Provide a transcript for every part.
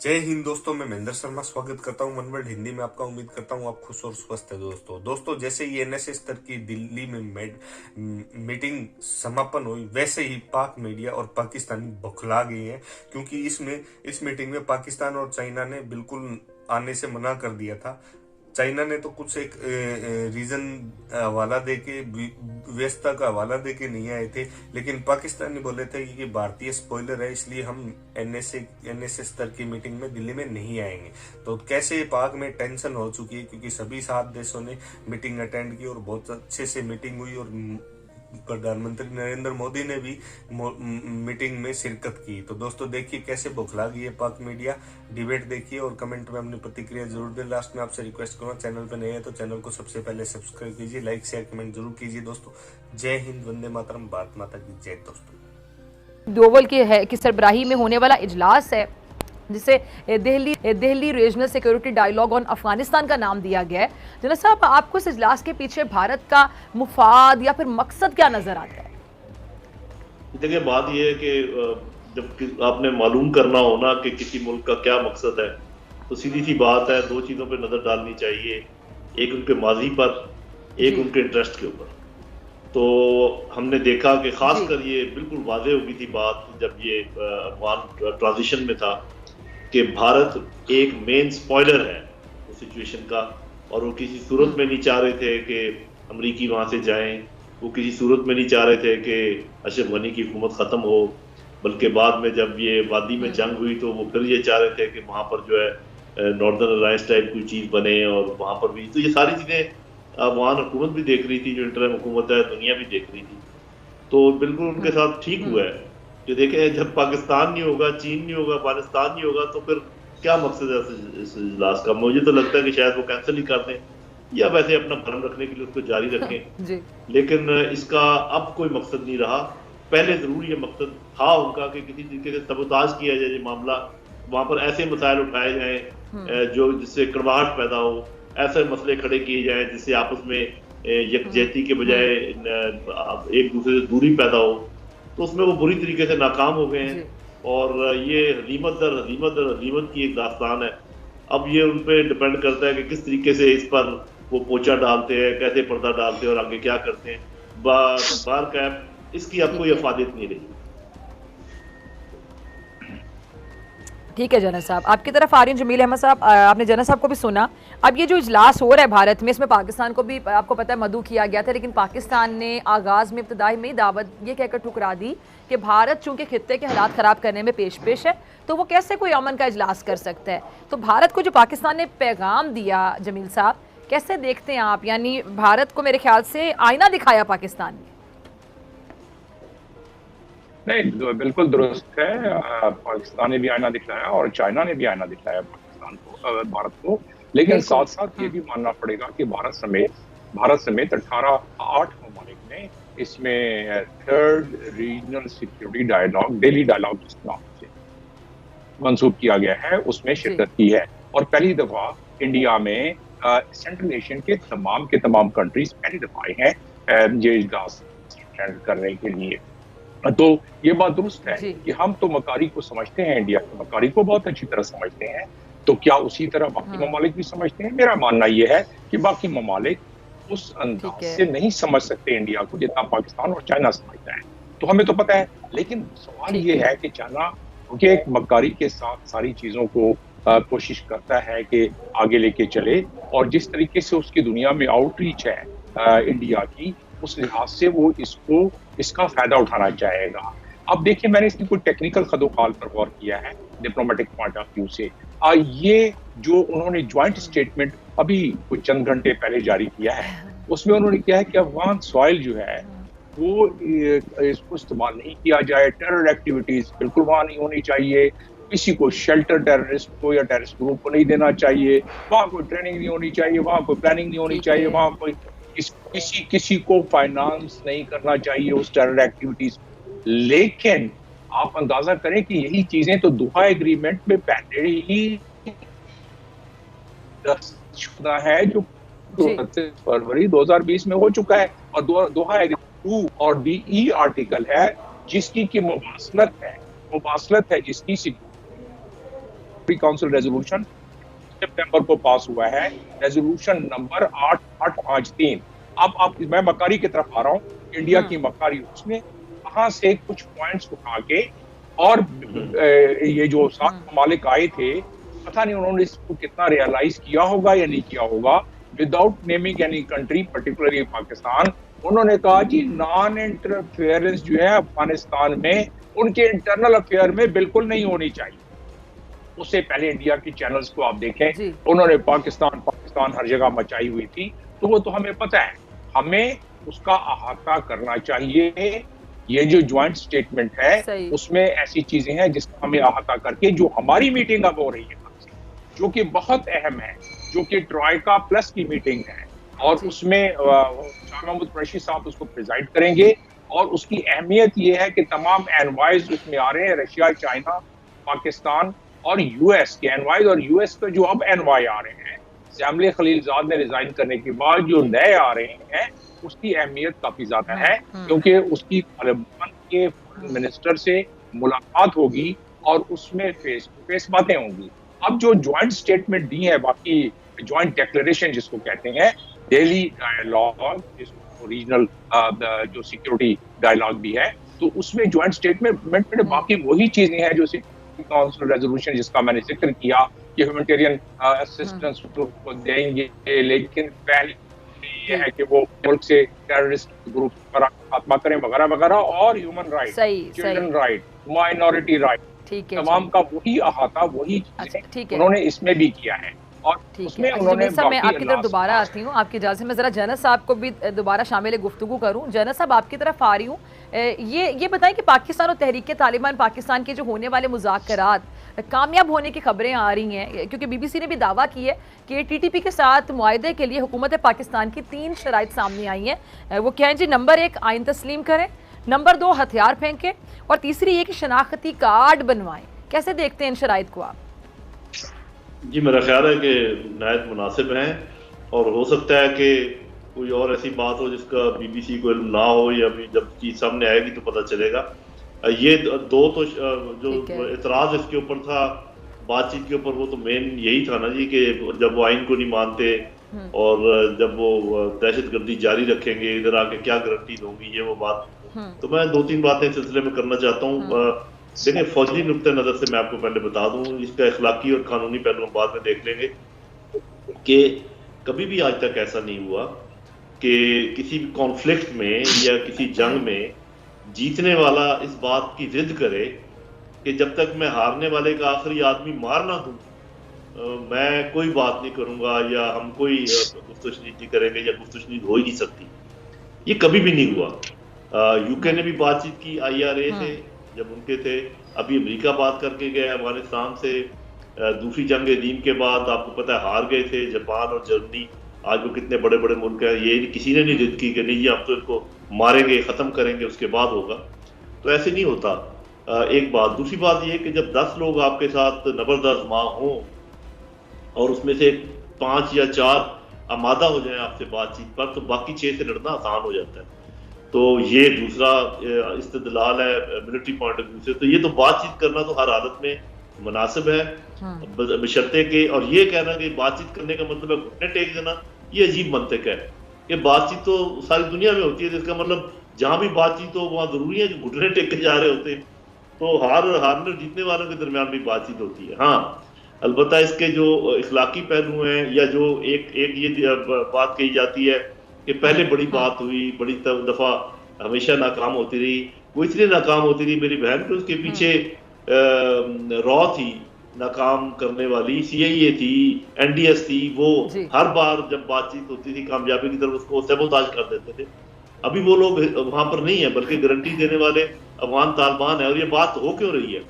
जय हिंद दोस्तों, मैं महेंद्र शर्मा स्वागत करता हूं मन वर्ल्ड हिंदी में आपका। उम्मीद करता हूं आप खुश और स्वस्थ है। दोस्तों जैसे ही एनएसए स्तर की दिल्ली में मीटिंग समापन हुई, वैसे ही पाक मीडिया और पाकिस्तानी बौखला गए हैं, क्योंकि इस मीटिंग में पाकिस्तान और चाइना ने बिल्कुल आने से मना कर दिया था। चाइना ने तो कुछ एक रीजन हवाला दे के, व्यस्तता का हवाला दे के नहीं आए थे, लेकिन पाकिस्तान ने बोले थे कि भारतीय स्पॉइलर है, इसलिए हम एनएसए स्तर की मीटिंग में दिल्ली में नहीं आएंगे। तो कैसे पाक में टेंशन हो चुकी है, क्योंकि सभी 7 देशों ने मीटिंग अटेंड की और बहुत अच्छे से मीटिंग हुई, और प्रधानमंत्री नरेंद्र मोदी ने भी मीटिंग में शिरकत की। तो दोस्तों देखिए कैसे बौखला गई है पाक मीडिया। डिबेट देखिए और कमेंट में अपनी प्रतिक्रिया जरूर दें। लास्ट में आपसे रिक्वेस्ट करूंगा, चैनल पर नए हैं तो चैनल को सबसे पहले सब्सक्राइब कीजिए, लाइक शेयर कमेंट जरूर कीजिए। दोस्तों जय हिंद, वंदे मातरम, भारत माता की जय। दोस्तों डोवल की सरबराही में होने वाला इजलास है, जिसे Delhi regional security dialogue on Afghanistan का नाम दिया गया है। जनरल साहब, आपको इस इजलास के पीछे भारत का मुफाद या फिर मकसद क्या नजर आता है? देखिए, बात यह है कि जब आपने मालूम करना हो ना कि किसी मुल्क का क्या मकसद है, तो सीधी सी बात है, 2 चीज़ों पे नज़र डालनी चाहिए। एक उनके माजी पर, एक उनके इंटरेस्ट के ऊपर। तो हमने देखा कि खासकर ये बिल्कुल वाज़ेह हो गई थी बात जब ये अफगान ट्रांजिशन में था कि भारत एक मेन स्पॉइलर है उस सिचुएशन का, और वो किसी सूरत में नहीं चाह रहे थे कि अमरीकी वहाँ से जाएं। वो किसी सूरत में नहीं चाह रहे थे कि अशरफ गनी की हुकूमत ख़त्म हो, बल्कि बाद में जब ये वादी में जंग हुई तो वो फिर ये चाह रहे थे कि वहाँ पर जो है नॉर्दर्न अलायंस टाइप कोई चीज़ बने, और वहाँ पर भी तो ये सारी चीज़ें अफगान हुकूमत भी देख रही थी, जो इंटरम हुकूमत है दुनिया भी देख रही थी। तो बिल्कुल उनके साथ ठीक हुआ है कि देखें, जब पाकिस्तान नहीं होगा, चीन नहीं होगा, अफगानिस्तान नहीं होगा, तो फिर क्या मकसद है इस इजलास का। मुझे तो लगता है कि शायद वो कैंसिल ही कर दें, या वैसे अपना भरम रखने के लिए उसको जारी रखें। जी। लेकिन इसका अब कोई मकसद नहीं रहा। पहले जरूर ये मकसद था उनका कि किसी तरीके से सबोताज किया जाए ये मामला, वहां पर ऐसे मसाइल उठाए जाएं जो जिससे कड़वाहट पैदा हो, ऐसे मसले खड़े किए जाएं जिससे आपस में यकजहती के बजाय एक दूसरे से दूरी पैदा हो। तो उसमें वो बुरी तरीके से नाकाम हो गए हैं, और ये हजीमत दर हजीमत की एक दास्तान है। अब ये उन पर डिपेंड करता है कि किस तरीके से इस पर वो पोचा डालते हैं, कैसे पर्दा डालते हैं और आगे क्या करते हैं। बार कैप इसकी अब कोई अफादियत नहीं रही। ठीक है जनरल साहब, आपकी तरफ आ रही हैं जमील अहमद साहब। आपने जनरल साहब को भी सुना। अब ये जो इजलास हो रहा है भारत में, इसमें पाकिस्तान को भी आपको पता है मदऊ किया गया था, लेकिन पाकिस्तान ने आगाज़ में इब्तदाई में दावत ये कहकर ठुकरा दी कि भारत चूंकि खित्ते के हालात ख़राब करने में पेश है, तो वो कैसे कोई अमन का इजलास कर सकता है। तो भारत को जो पाकिस्तान ने पैगाम दिया जमील साहब, कैसे देखते हैं आप? यानी भारत को मेरे ख्याल से आईना दिखाया पाकिस्तान ने। नहीं, बिल्कुल दुरुस्त है। पाकिस्तान ने भी आईना दिखलाया और चाइना ने भी आईना दिखलाया पाकिस्तान को, भारत को। लेकिन साथ साथ ये भी मानना पड़ेगा कि भारत समेत 8 ममालिक ने इसमें third regional security dialogue, Delhi dialogue जिस नाम से मंसूब किया गया है, उसमें शिरकत की है। और पहली दफा इंडिया में सेंट्रल एशियन के तमाम कंट्रीज पहली दफा आए हैं ये इजलास अटेंड करने के लिए। तो ये बात दुरुस्त है कि हम तो मकारी को समझते हैं, इंडिया के मकारी को बहुत अच्छी तरह समझते हैं। तो क्या उसी तरह बाकी ममालिक भी समझते हैं? मेरा मानना यह है कि बाकी ममालिक उस अंदाज से नहीं समझ सकते इंडिया को जितना पाकिस्तान और चाइना समझता है। तो हमें तो पता है, लेकिन सवाल ये है कि चाइना क्योंकि एक मकारी के साथ सारी चीजों को कोशिश करता है कि आगे लेके चले, और जिस तरीके से उसकी दुनिया में आउटरीच है इंडिया की, उस लिहाज से वो इसका फायदा उठाना चाहेगा। अब देखिए, मैंने इसकी कोई टेक्निकल खदोखाल पर गौर किया है डिप्लोमेटिक पॉइंट ऑफ व्यू से। ये जो उन्होंने ज्वाइंट स्टेटमेंट अभी कुछ चंद घंटे पहले जारी किया है, उसमें उन्होंने किया है कि अफगान सॉइल जो है वो इसको इस्तेमाल नहीं किया जाए, टेरर एक्टिविटीज बिल्कुल वहां नहीं होनी चाहिए, किसी को शेल्टर टेररिस्ट को या टेररिस्ट ग्रुप को नहीं देना चाहिए, वहां कोई ट्रेनिंग नहीं होनी चाहिए, वहां कोई प्लानिंग नहीं होनी चाहिए, वहां कोई किसी को फाइनेंस नहीं करना चाहिए उस टेरर एक्टिविटीज। लेकिन आप अंदाजा करें कि यही चीजें तो दोहा एग्रीमेंट में पहले ही शुदा है, जो 29 फरवरी 2020 में हो चुका है, और दोहा एग्रीमेंट 2 और DE आर्टिकल है जिसकी की मुबासलत है जिसकी सिक्योरिटी काउंसिल रेजोल्यूशन सितंबर को पास हुआ है, रेजोल्यूशन नंबर 8853। अब आप, मैं मकारी की तरफ आ रहा हूँ, इंडिया की मकारी, उसने वहां से कुछ पॉइंट्स उठा के और ये जो 7 ममालिक आए थे, पता नहीं उन्होंने इसको कितना रियलाइज किया होगा या नहीं किया होगा, without naming any country, particularly Pakistan, उन्होंने कहा कि नॉन इंटरफेरेंस जो है अफगानिस्तान में उनके इंटरनल अफेयर में बिल्कुल नहीं होनी चाहिए। उससे पहले इंडिया की चैनल्स को आप देखें, उन्होंने पाकिस्तान पाकिस्तान हर जगह मचाई हुई थी, तो वो तो हमें पता है, हमें उसका अहाता करना चाहिए। ये जो ज्वाइंट स्टेटमेंट है उसमें ऐसी चीजें हैं जिसका हमें अहाता करके, जो हमारी मीटिंग अब हो रही है जो कि बहुत अहम है, जो कि ट्राइका प्लस की मीटिंग है, और उसमें शाह महमूद कुरैशी साहब उसको प्रिजाइड करेंगे, और उसकी अहमियत ये है कि तमाम एनवाइज उसमें आ रहे हैं, रशिया, चाइना, पाकिस्तान और यूएस के एनवाइज, और यूएस के जो अब एनवाई आ रहे हैं, जैमले खलीलजाद ने रिजाइन करने के बाद जो नए आ रहे हैं, उसकी अहमियत काफी ज्यादा है, क्योंकि उसकी तालिबान के मिनिस्टर से मुलाकात होगी और उसमें फेस टू फेस बातें होंगी। अब जो ज्वाइंट स्टेटमेंट दी है, बाकी ज्वाइंट डिक्लेरेशन जिसको कहते हैं, डेली डायलॉग, जिसको रीजनल जो सिक्योरिटी डायलॉग भी है, तो उसमें ज्वाइंट स्टेटमेंट में बाकी वही चीजें हैं जो काउंसिल रेजोल्यूशन जिसका मैंने जिक्र किया कि ह्यूमैनिटेरियन असिस्टेंस को देंगे, लेकिन पहले ये है कि वो मुल्क से टेररिस्ट ग्रुप पर खात्मा करें वगैरह वगैरह, और human right, children right, minority right, तमाम का वही अहाता, वही चीजें उन्होंने इसमें भी किया है। और उसमें उन्होंने, मैं आपकी तरफ दोबारा आती हूँ, आपकी इजाज़त में जरा जन्नत साहब को भी दोबारा शामिल गुफ्तगू करूँ। जन्नत साहब, आपकी तरफ आ रही हूँ, ये बताएं कि पाकिस्तान और तहरीक तालिबान पाकिस्तान के जो होने वाले मुज़ाकरात कामयाब होने की खबरें आ रही हैं, क्योंकि बीबीसी ने भी दावा की है कि टीटीपी के साथ मुआहदे के लिए हुकूमत पाकिस्तान की 3 शराइत सामने आई हैं। वो क्या है जी? नंबर 1, आइन तस्लीम करें, नंबर 2, हथियार फेंकें, और तीसरी ये कि शनाख्ती कार्ड बनवाएं। कैसे देखते हैं इन शराइत को आप? जी, मेरा ख्याल है कि नहायत मुनासिब हैं, और हो सकता है कि कोई और ऐसी बात हो जिसका बीबीसी को इल्म ना हो, या भी जब चीज सामने आएगी तो पता चलेगा। ये दो तो जो एतराज इसके ऊपर था बातचीत के ऊपर, वो तो मेन यही था ना जी कि जब वो आइन को नहीं मानते और जब वो दहशतगर्दी जारी रखेंगे, इधर आके क्या गारंटी दूंगी, ये वो बात। तो मैं 2-3 बातें इस सिलसिले में करना चाहता हूँ। देखिए, फौजी नुक्ते नज़र से मैं आपको पहले बता दूं, इसका इखलाकी और कानूनी पहलू बाद में देख लेंगे, कि कभी भी आज तक ऐसा नहीं हुआ कि किसी भी कॉन्फ्लिक्ट में या किसी जंग में जीतने वाला इस बात की जिद करे कि जब तक मैं हारने वाले का आखिरी आदमी मार ना दूं, मैं कोई बात नहीं करूंगा, या हम कोई गुफ्तशनीद नहीं करेंगे, या गुफ्तशनीद हो ही नहीं सकती। ये कभी भी नहीं हुआ। यूके ने भी बातचीत की IRA से जब उनके थे, अभी अमेरिका बात करके गए अफगानिस्तान से, दूसरी जंग अजीम के बाद आपको पता है हार गए थे जापान और जर्मनी। आज वो कितने बड़े बड़े मुल्क हैं, ये किसी ने नहीं जिद की कि नहीं जी हम तो इसको मारेंगे, ख़त्म करेंगे, उसके बाद होगा। तो ऐसे नहीं होता। एक बात। दूसरी बात ये कि जब 10 लोग आपके साथ नबरदार माँ हों और उसमें से 5 या 4 आमादा हो जाए आपसे बातचीत पर, तो बाकी 6 से लड़ना आसान हो जाता है। तो ये दूसरा इस्तेदलाल है मिलिट्री पॉइंट ऑफ व्यू से। तो ये तो बातचीत करना तो हर हालत में मुनासिब है, बशर्ते के, और ये कहना कि बातचीत करने का मतलब है घुटने टेक देना, ये अजीब मंतक है। कि बातचीत तो सारी दुनिया में होती है, जिसका मतलब जहां भी बातचीत हो वहां जरूरी है कि घुटने टेक के जा रहे होते हैं। तो हारने और जीतने वालों के दरमियान भी बातचीत होती है। हाँ, अलबत्ता इसके जो इखलाकी पहलू हैं, या जो एक ये बात कही जाती है कि पहले बड़ी बात हुई, बड़ी दफा हमेशा नाकाम होती रही। वो इसलिए नाकाम होती रही मेरी बहन, कि उसके पीछे रॉ थी नाकाम करने वाली, CIA थी, NDS थी। वो हर बार जब बातचीत होती थी कामयाबी की तरफ उसको सबोताज कर देते थे। अभी वो लोग वहां पर नहीं है, बल्कि गारंटी देने वाले अफगान तालिबान है। और ये बात हो क्यों रही है?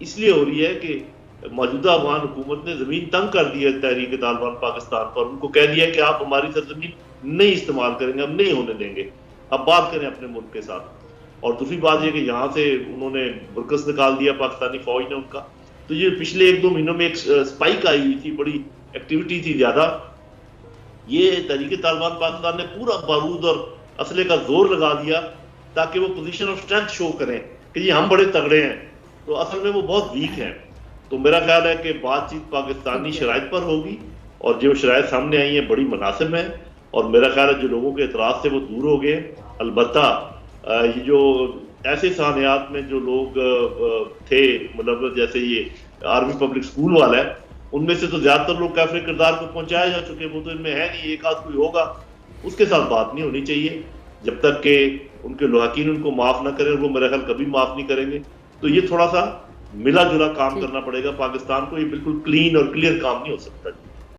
इसलिए हो रही है कि मौजूदा अफगान हुकूमत ने जमीन तंग कर दी है तहरीक तालिबान पाकिस्तान पर। उनको कह दिया कि आप हमारी सरजमीन नहीं इस्तेमाल करेंगे, हम नहीं होने देंगे, अब बात करें अपने मुल्क के साथ। और दूसरी बात यह कि यहाँ से उन्होंने बरकस निकाल दिया पाकिस्तानी फौज ने उनका। तो ये पिछले 1-2 महीनों में एक स्पाइक आई हुई थी, बड़ी एक्टिविटी थी ज्यादा। ये तहरीक तालिबान पाकिस्तान ने पूरा बारूद और असले का जोर लगा दिया ताकि वो पोजीशन ऑफ स्ट्रेंथ शो करें कि ये हम बड़े तगड़े हैं। तो असल में वो बहुत वीक हैं। तो मेरा ख्याल है कि बातचीत पाकिस्तानी शराइत पर होगी, और जो शराइत सामने आई है बड़ी मुनासिब है, और मेरा ख्याल है जो लोगों के एतराज से वो दूर हो गए। अलबत्ता ये जो ऐसे सानियात में जो लोग थे, मतलब जैसे ये आर्मी पब्लिक स्कूल वाला है, उनमें से तो ज्यादातर लोग काफिर किरदार को पहुंचाए जा चुके, वो तो इनमें है नहीं, एक आध कोई होगा, उसके साथ बात नहीं होनी चाहिए जब तक कि उनके लुहाकीन उनको माफ ना करें, और वो मेरा ख्याल कभी माफ नहीं करेंगे। तो ये थोड़ा सा मिला जुला काम करना पड़ेगा पाकिस्तान को, ये बिल्कुल क्लीन और क्लियर काम नहीं हो सकता।